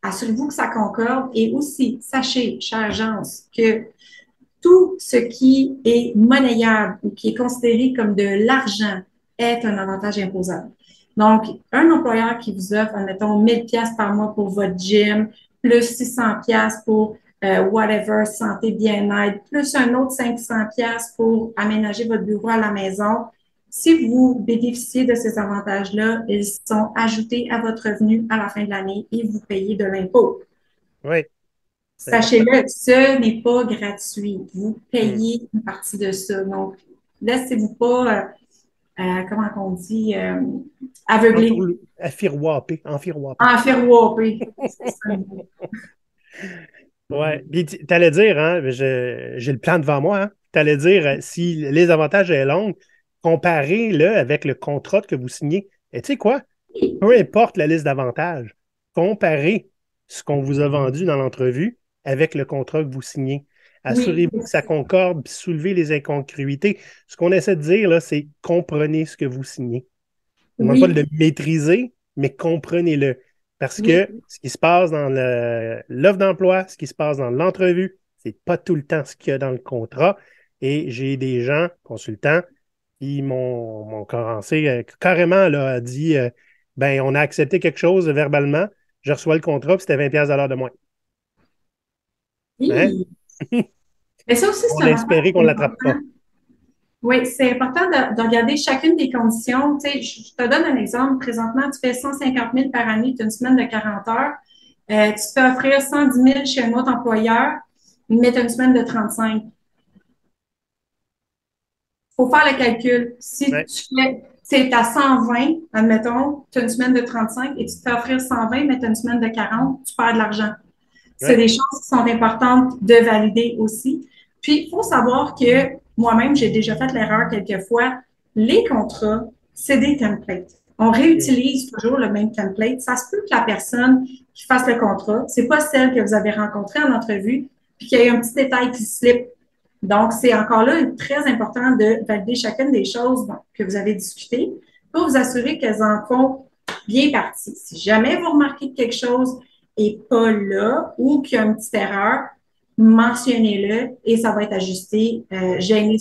assurez-vous que ça concorde et aussi, sachez, chère gens, que tout ce qui est monnayable ou qui est considéré comme de l'argent est un avantage imposable. Donc, un employeur qui vous offre, admettons, 1000 pièces par mois pour votre gym, plus 600 pièces pour whatever, santé, bien-être, plus un autre 500 pièces pour aménager votre bureau à la maison. Si vous bénéficiez de ces avantages-là, ils sont ajoutés à votre revenu à la fin de l'année et vous payez de l'impôt. Oui, c'est important. Sachez-le, ce n'est pas gratuit. Vous Hmm. payez une partie de ça. Donc, laissez-vous pas, comment on dit, aveugler. Affiroiper, enfiroiper. Enferroiper. C'est ça le mot. Ouais. Puis t'allais dire, hein, j'ai le plan devant moi, hein. T'allais dire, si les avantages est longue, comparez-le avec le contrat que vous signez. Et tu sais quoi? Peu importe la liste d'avantages, comparez ce qu'on vous a vendu dans l'entrevue avec le contrat que vous signez. Oui, Assurez-vous que ça concorde, puis soulevez les incongruités. Ce qu'on essaie de dire, là, c'est comprenez ce que vous signez. Je ne demande pas de oui, le maîtriser, mais comprenez-le. Parce oui, que ce qui se passe dans l'offre d'emploi, ce qui se passe dans l'entrevue, c'est pas tout le temps ce qu'il y a dans le contrat. Et j'ai des gens, consultants, qui m'ont commencé carrément là, dit ben, on a accepté quelque chose verbalement, je reçois le contrat, puis c'était 20$ de l'heure de moins. Hein? oui. Mais ça aussi, On c'est a un affaire espéré qu'on qui ne est l'attrape pas. important. Oui, c'est important de regarder chacune des conditions. Tu sais, je te donne un exemple. Présentement, tu fais 150 000 par année, tu as une semaine de 40 heures. Tu te fais offrir 110 000 chez un autre employeur, mais tu as une semaine de 35. Faut faire le calcul. Si Ouais, tu fais, c'est à 120, admettons, tu as une semaine de 35 et tu te fais offrir 120, mais tu as une semaine de 40, tu perds de l'argent. C'est ouais, des choses qui sont importantes de valider aussi. Puis, il faut savoir que moi-même, j'ai déjà fait l'erreur quelquefois. Les contrats, c'est des templates. On mm, réutilise toujours le même template. Ça se peut que la personne qui fasse le contrat, c'est pas celle que vous avez rencontrée en entrevue, puis qu'il y ait un petit détail qui slip. Donc, c'est encore là très important de valider chacune des choses que vous avez discutées pour vous assurer qu'elles en font bien partie. Si jamais vous remarquez que quelque chose n'est pas là ou qu'il y a une petite erreur, mentionnez-le et ça va être ajusté. Gênez-vous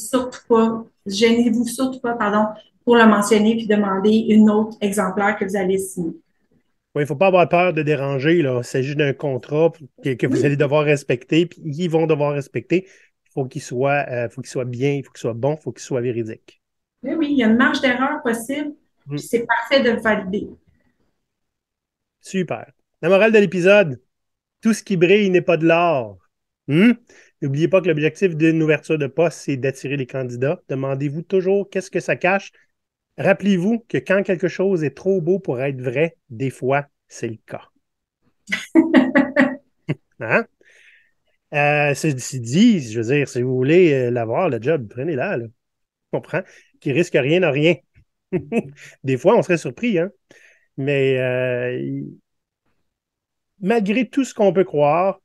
surtout pas, pardon, pour le mentionner puis demander une autre exemplaire que vous allez signer. ouais, il ne faut pas avoir peur de déranger, là. Il s'agit d'un contrat que vous Oui, allez devoir respecter, puis ils vont devoir respecter. Faut qu'il soit bien, il faut qu'il soit bon, il faut qu'il soit véridique. oui, oui, il y a une marge d'erreur possible, Mm. puis c'est parfait de le valider. Super. La morale de l'épisode, tout ce qui brille n'est pas de l'or. Hmm? N'oubliez pas que l'objectif d'une ouverture de poste, c'est d'attirer les candidats. Demandez-vous toujours qu'est-ce que ça cache. Rappelez-vous que quand quelque chose est trop beau pour être vrai, des fois, c'est le cas. Hein? Ceci dit, je veux dire, si vous voulez l'avoir, le job, prenez-la, là. On comprend qui risque rien n'a rien. Des fois, on serait surpris, hein? Mais malgré tout ce qu'on peut croire,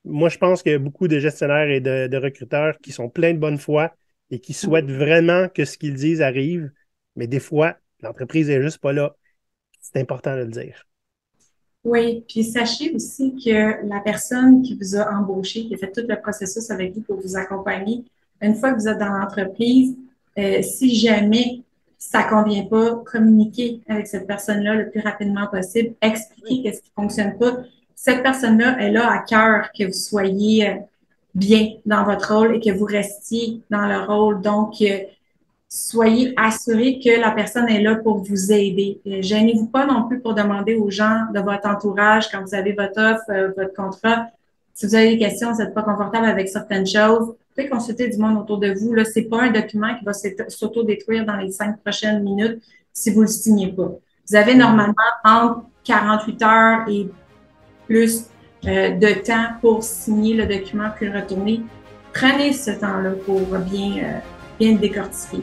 moi, je pense qu'il y a beaucoup de gestionnaires et de recruteurs qui sont pleins de bonne foi et qui souhaitent vraiment que ce qu'ils disent arrive. Mais des fois, l'entreprise n'est juste pas là. C'est important de le dire. Oui, puis sachez aussi que la personne qui vous a embauché, qui a fait tout le processus avec vous pour vous accompagner, une fois que vous êtes dans l'entreprise, si jamais ça ne convient pas, communiquez avec cette personne-là le plus rapidement possible, expliquez qu'est-ce qui ne fonctionne pas. Cette personne-là, elle a à cœur que vous soyez bien dans votre rôle et que vous restiez dans le rôle. Donc, soyez assurés que la personne est là pour vous aider. Gênez-vous pas non plus pour demander aux gens de votre entourage quand vous avez votre offre, votre contrat. Si vous avez des questions, vous n'êtes pas confortable avec certaines choses, vous pouvez consulter du monde autour de vous. Là, c'est pas un document qui va s'auto-détruire dans les 5 prochaines minutes si vous le signez pas. Vous avez Mhm. normalement entre 48 heures et plus de temps pour signer le document puis le retourner. Prenez ce temps-là pour bien le décortiquer.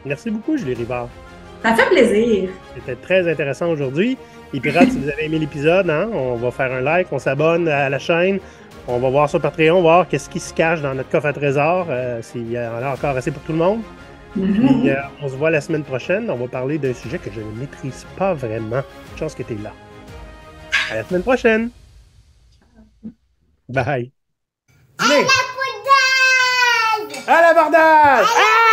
Merci beaucoup, Julie Rivard. Ça fait plaisir. C'était très intéressant aujourd'hui. Les pirates, si vous avez aimé l'épisode, hein, on va faire un like, on s'abonne à la chaîne. On va voir sur Patreon, voir qu'est-ce qui se cache dans notre coffre à trésor, s'il y en a encore assez pour tout le monde. Puis, Mhm. on se voit la semaine prochaine. On va parler d'un sujet que je ne maîtrise pas vraiment. Chance que tu es là. À la semaine prochaine. Bye. À Venez, la poudre! à l'abordage! Ah!